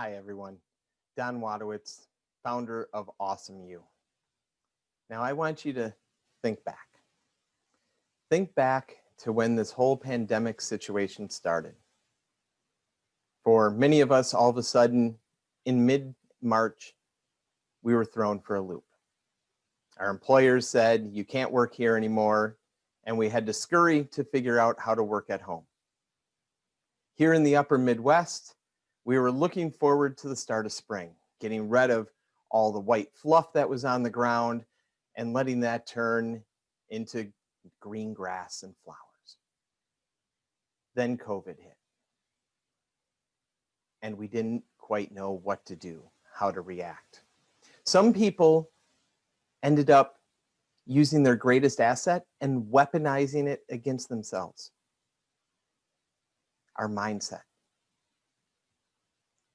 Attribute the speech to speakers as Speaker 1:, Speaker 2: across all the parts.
Speaker 1: Hi, everyone. Don Wadowitz, founder of Awesome You. Now, I want you to think back. Think back to when this whole pandemic situation started. For many of us, all of a sudden, in mid-March, we were thrown for a loop. Our employers said, you can't work here anymore, and we had to scurry to figure out how to work at home. Here in the upper Midwest, we were looking forward to the start of spring, getting rid of all the white fluff that was on the ground and letting that turn into green grass and flowers. Then COVID hit. And we didn't quite know what to do, how to react. Some people ended up using their greatest asset and weaponizing it against themselves. Our mindset.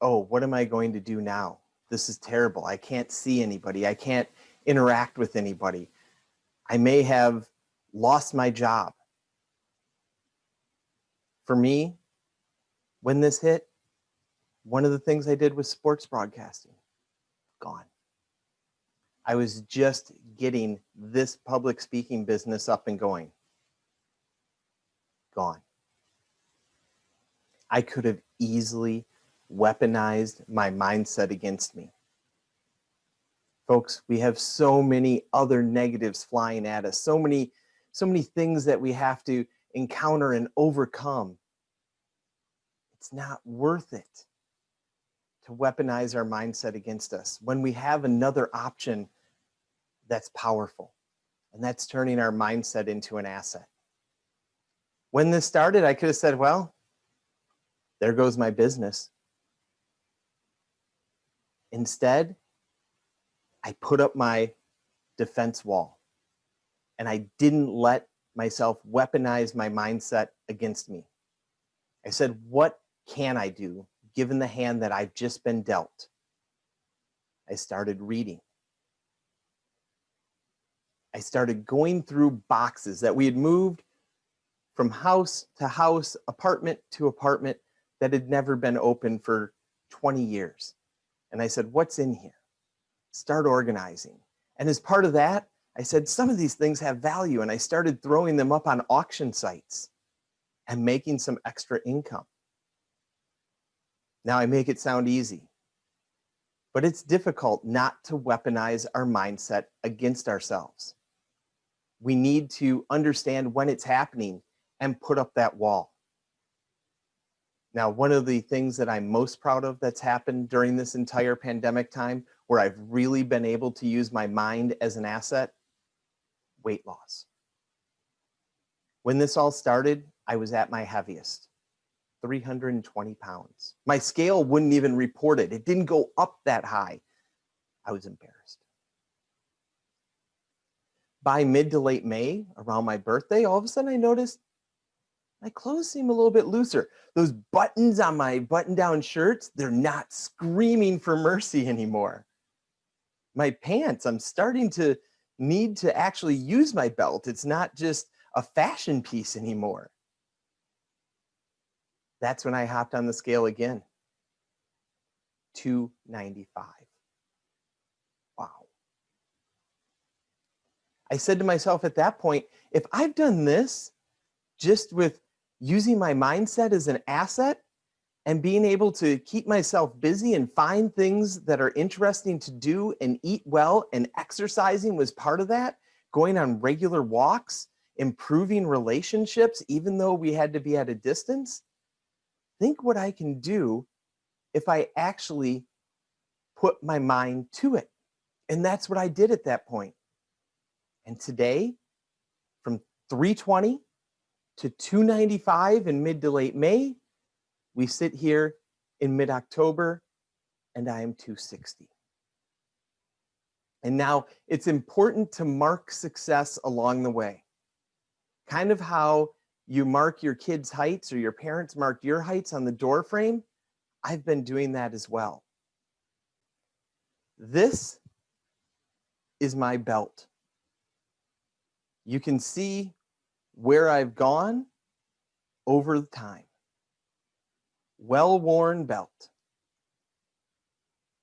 Speaker 1: Oh, what am I going to do now? This is terrible. I can't see anybody. I can't interact with anybody. I may have lost my job. For me, when this hit, one of the things I did was sports broadcasting. Gone. I was just getting this public speaking business up and going. Gone. I could have easily weaponized my mindset against me. Folks, we have so many other negatives flying at us, so many things that we have to encounter and overcome. It's not worth it to weaponize our mindset against us when we have another option that's powerful, and that's turning our mindset into an asset. When this started, I could have said, well, there goes my business. Instead, I put up my defense wall and I didn't let myself weaponize my mindset against me. I said, what can I do given the hand that I've just been dealt? I started reading. I started going through boxes that we had moved from house to house, apartment to apartment that had never been open for 20 years. And I said, what's in here? Start organizing. And as part of that, I said, some of these things have value. And I started throwing them up on auction sites and making some extra income. Now I make it sound easy, but it's difficult not to weaponize our mindset against ourselves. We need to understand when it's happening and put up that wall. Now, one of the things that I'm most proud of that's happened during this entire pandemic time, where I've really been able to use my mind as an asset, weight loss. When this all started, I was at my heaviest, 320 pounds. My scale wouldn't even report it. It didn't go up that high. I was embarrassed. By mid to late May, around my birthday, all of a sudden I noticed my clothes seem a little bit looser. Those buttons on my button-down shirts, they're not screaming for mercy anymore. My pants, I'm starting to need to actually use my belt. It's not just a fashion piece anymore. That's when I hopped on the scale again. 295. Wow. I said to myself at that point, if I've done this just with using my mindset as an asset and being able to keep myself busy and find things that are interesting to do and eat well, and exercising was part of that, going on regular walks, improving relationships, even though we had to be at a distance, think what I can do if I actually put my mind to it. And that's what I did at that point. And today, from 320 to 295 in mid to late May, we sit here in mid-October and I am 260. And now it's important to mark success along the way. Kind of how you mark your kids' heights or your parents marked your heights on the door frame, I've been doing that as well. This is my belt. You can see where I've gone over time. Well-worn belt.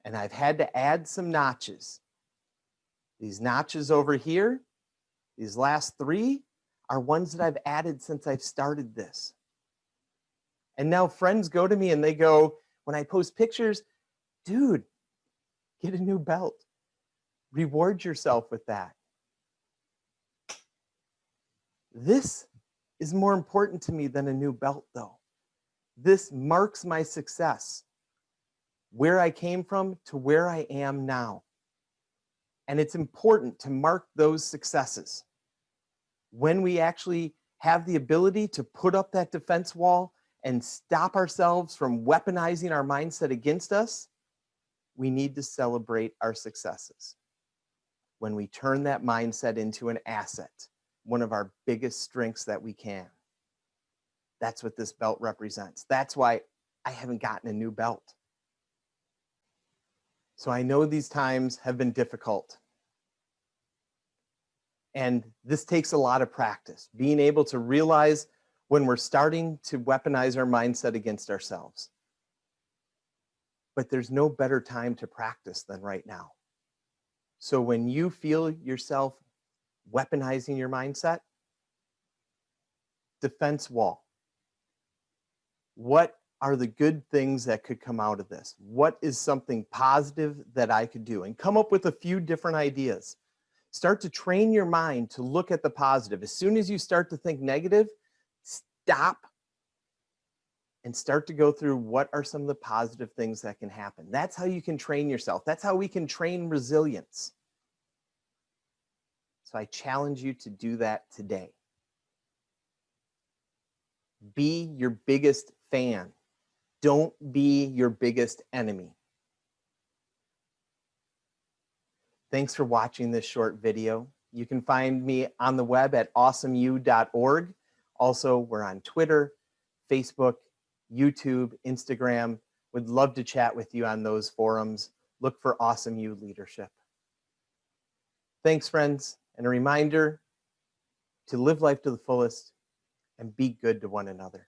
Speaker 1: And I've had to add some notches. These notches over here, these last 3, are ones that I've added since I've started this. And now friends go to me and they go, when I post pictures, dude, get a new belt. Reward yourself with that. This is more important to me than a new belt, though. This marks my success, where I came from to where I am now. And it's important to mark those successes. When we actually have the ability to put up that defense wall and stop ourselves from weaponizing our mindset against us, we need to celebrate our successes. When we turn that mindset into an asset, one of our biggest strengths that we can. That's what this belt represents. That's why I haven't gotten a new belt. So I know these times have been difficult. And this takes a lot of practice, being able to realize when we're starting to weaponize our mindset against ourselves. But there's no better time to practice than right now. So when you feel yourself weaponizing your mindset, defense wall. What are the good things that could come out of this? What is something positive that I could do? And come up with a few different ideas. Start to train your mind to look at the positive. As soon as you start to think negative, stop and start to go through what are some of the positive things that can happen. That's how you can train yourself. That's how we can train resilience. So I challenge you to do that today. Be your biggest fan. Don't be your biggest enemy. Thanks for watching this short video. You can find me on the web at awesomeyou.org. Also, we're on Twitter, Facebook, YouTube, Instagram. Would love to chat with you on those forums. Look for Awesome You Leadership. Thanks, friends, and a reminder to live life to the fullest and be good to one another.